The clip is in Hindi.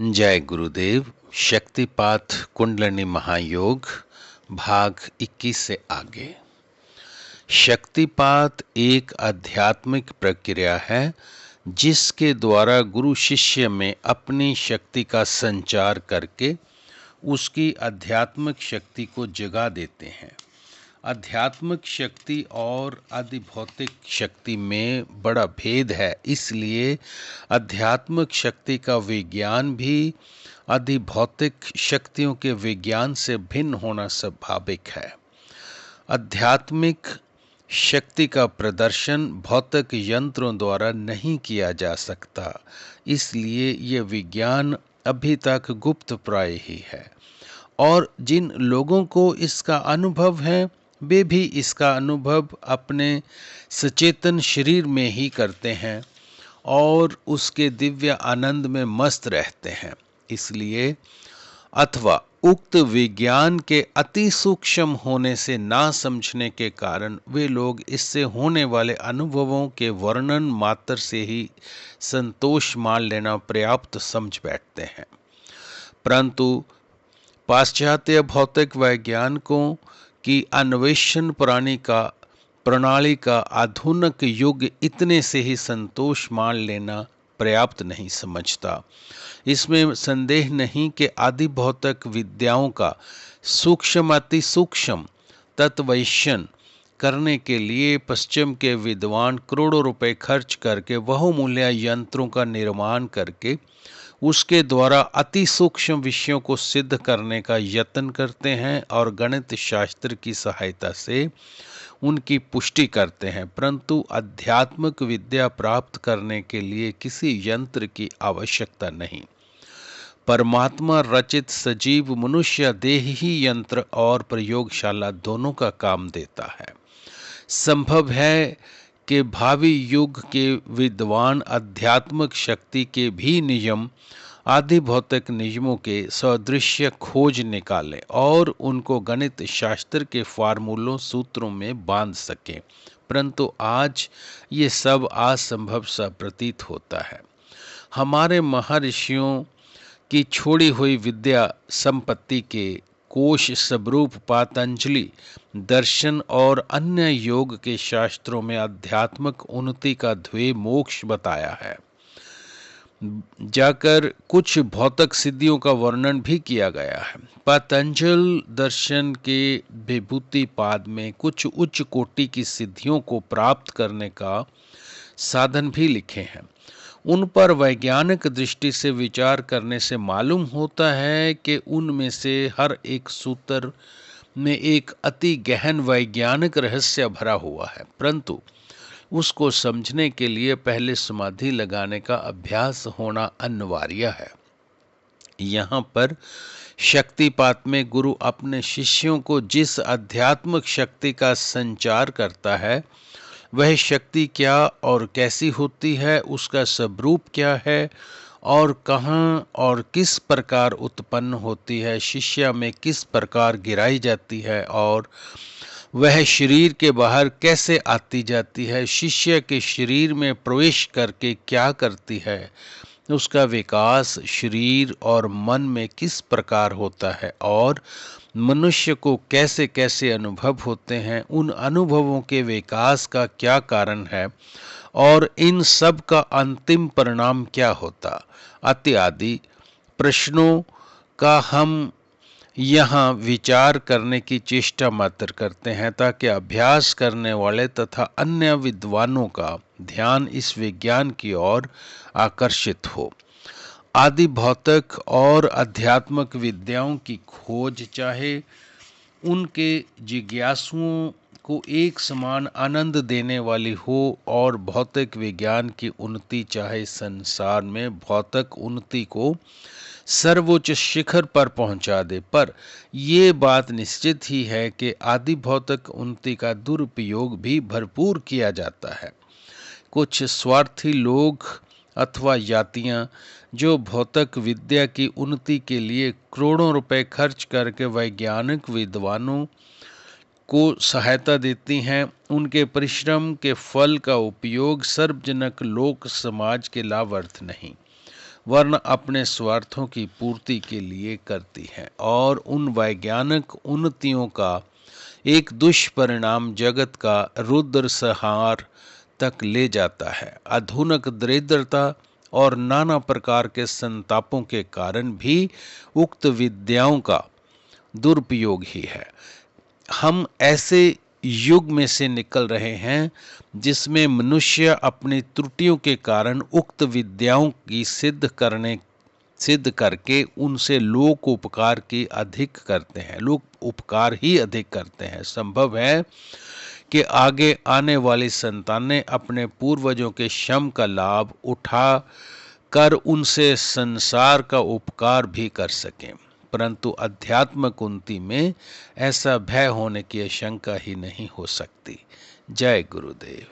जय गुरुदेव। शक्तिपात कुंडलिनी महायोग भाग 21 से आगे। शक्तिपात एक आध्यात्मिक प्रक्रिया है जिसके द्वारा गुरु शिष्य में अपनी शक्ति का संचार करके उसकी आध्यात्मिक शक्ति को जगा देते हैं। आध्यात्मिक शक्ति और आधिभौतिक शक्ति में बड़ा भेद है, इसलिए आध्यात्मिक शक्ति का विज्ञान भी आधिभौतिक शक्तियों के विज्ञान से भिन्न होना स्वाभाविक है। आध्यात्मिक शक्ति का प्रदर्शन भौतिक यंत्रों द्वारा नहीं किया जा सकता, इसलिए यह विज्ञान अभी तक गुप्त प्राय ही है और जिन लोगों को इसका अनुभव है वे भी इसका अनुभव अपने सचेतन शरीर में ही करते हैं और उसके दिव्य आनंद में मस्त रहते हैं। इसलिए अथवा उक्त विज्ञान के अति सूक्ष्म होने से ना समझने के कारण वे लोग इससे होने वाले अनुभवों के वर्णन मात्र से ही संतोष मान लेना पर्याप्त समझ बैठते हैं। परंतु पाश्चात्य भौतिक वैज्ञानिकों की अन्वेषण प्रणाली का आधुनिक युग इतने से ही संतोष मान लेना पर्याप्त नहीं समझता। इसमें संदेह नहीं कि आदि भौतिक विद्याओं का सूक्ष्म अति सूक्ष्म तत्वैषण करने के लिए पश्चिम के विद्वान करोड़ों रुपए खर्च करके बहुमूल्य यंत्रों का निर्माण करके उसके द्वारा अति सूक्ष्म विषयों को सिद्ध करने का यत्न करते हैं और गणित शास्त्र की सहायता से उनकी पुष्टि करते हैं। परंतु आध्यात्मिक विद्या प्राप्त करने के लिए किसी यंत्र की आवश्यकता नहीं। परमात्मा रचित सजीव मनुष्य देह ही यंत्र और प्रयोगशाला दोनों का काम देता है। संभव है कि भावी युग के विद्वान आध्यात्मिक शक्ति के भी नियम आदि भौतिक नियमों के सदृश्य खोज निकालें और उनको गणित शास्त्र के फार्मूलों सूत्रों में बांध सकें, परंतु आज ये सब असंभव सा प्रतीत होता है। हमारे महर्षियों की छोड़ी हुई विद्या संपत्ति के कोश स्वरूप पातंजलि दर्शन और अन्य योग के शास्त्रों में आध्यात्मिक उन्नति का ध्येय मोक्ष बताया है। जाकर कुछ भौतिक सिद्धियों का वर्णन भी किया गया है। पतंजल दर्शन के विभूति पाद में कुछ उच्च कोटि की सिद्धियों को प्राप्त करने का साधन भी लिखे हैं। उन पर वैज्ञानिक दृष्टि से विचार करने से मालूम होता है कि उनमें से हर एक सूत्र में एक अति गहन वैज्ञानिक रहस्य भरा हुआ है, परंतु उसको समझने के लिए पहले समाधि लगाने का अभ्यास होना अनिवार्य है। यहाँ पर शक्तिपात में गुरु अपने शिष्यों को जिस आध्यात्मिक शक्ति का संचार करता है वह शक्ति क्या और कैसी होती है, उसका स्वरूप क्या है और कहाँ और किस प्रकार उत्पन्न होती है, शिष्य में किस प्रकार गिराई जाती है और वह शरीर के बाहर कैसे आती जाती है, शिष्य के शरीर में प्रवेश करके क्या करती है, उसका विकास शरीर और मन में किस प्रकार होता है और मनुष्य को कैसे कैसे अनुभव होते हैं, उन अनुभवों के विकास का क्या कारण है और इन सब का अंतिम परिणाम क्या होता इत्यादि प्रश्नों का हम यहाँ विचार करने की चेष्टा मात्र करते हैं ताकि अभ्यास करने वाले तथा अन्य विद्वानों का ध्यान इस विज्ञान की ओर आकर्षित हो। आदि भौतिक और आध्यात्मिक विद्याओं की खोज चाहे उनके जिज्ञासुओं को एक समान आनंद देने वाली हो और भौतिक विज्ञान की उन्नति चाहे संसार में भौतिक उन्नति को सर्वोच्च शिखर पर पहुंचा दे, पर ये बात निश्चित ही है कि आदि भौतिक उन्नति का दुरुपयोग भी भरपूर किया जाता है। कुछ स्वार्थी लोग अथवा जातियां जो भौतिक विद्या की उन्नति के लिए करोड़ों रुपए खर्च करके वैज्ञानिक विद्वानों को सहायता देती हैं, उनके परिश्रम के फल का उपयोग सार्वजनिक लोक समाज के लाभार्थ नहीं वरन अपने स्वार्थों की पूर्ति के लिए करती हैं, और उन वैज्ञानिक उन्नतियों का एक दुष्परिणाम जगत का रुद्र संहार तक ले जाता है। आधुनिक दरिद्रता और नाना प्रकार के संतापों के कारण भी उक्त विद्याओं का दुरुपयोग ही है। हम ऐसे युग में से निकल रहे हैं जिसमें मनुष्य अपनी त्रुटियों के कारण उक्त विद्याओं की सिद्ध करके उनसे लोक उपकार की अधिक करते हैं, लोक उपकार ही अधिक करते हैं। संभव है कि आगे आने वाली संतानें अपने पूर्वजों के श्रम का लाभ उठा कर उनसे संसार का उपकार भी कर सकें, परंतु अध्यात्मक उन्नति में ऐसा भय होने की आशंका ही नहीं हो सकती। जय गुरुदेव।